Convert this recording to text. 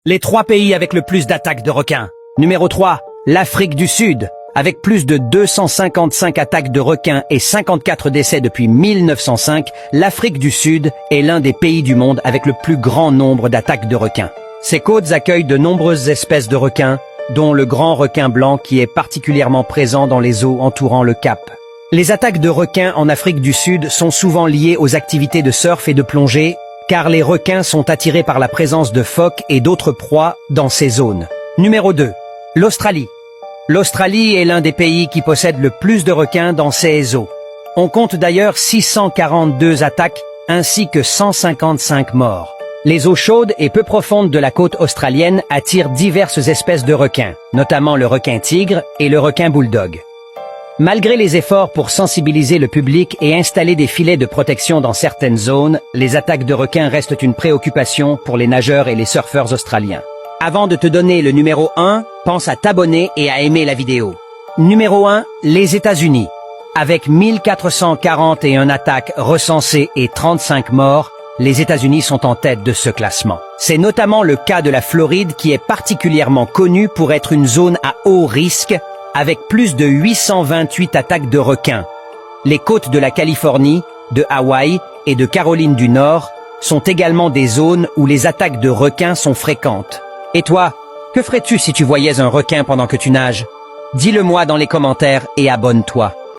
Les 3 pays avec le plus d'attaques de requins. Numéro 3, l'Afrique du Sud, avec plus de 255 attaques de requins et 54 décès depuis 1905, l'Afrique du Sud est l'un des pays du monde avec le plus grand nombre d'attaques de requins. Ses côtes accueillent de nombreuses espèces de requins, dont le grand requin blanc qui est particulièrement présent dans les eaux entourant le Cap. Les attaques de requins en Afrique du Sud sont souvent liées aux activités de surf et de plongée, car les requins sont attirés par la présence de phoques et d'autres proies dans ces zones. Numéro 2. L'Australie. L'Australie est l'un des pays qui possède le plus de requins dans ses eaux. On compte d'ailleurs 642 attaques ainsi que 155 morts. Les eaux chaudes et peu profondes de la côte australienne attirent diverses espèces de requins, notamment le requin tigre et le requin bulldog. Malgré les efforts pour sensibiliser le public et installer des filets de protection dans certaines zones, les attaques de requins restent une préoccupation pour les nageurs et les surfeurs australiens. Avant de te donner le numéro 1, pense à t'abonner et à aimer la vidéo. Numéro 1, les États-Unis. Avec 1441 attaques recensées et 35 morts, les États-Unis sont en tête de ce classement. C'est notamment le cas de la Floride qui est particulièrement connue pour être une zone à haut risque, avec plus de 828 attaques de requins. Les côtes de la Californie, de Hawaï et de Caroline du Nord sont également des zones où les attaques de requins sont fréquentes. Et toi, que ferais-tu si tu voyais un requin pendant que tu nages? Dis-le moi dans les commentaires et abonne-toi.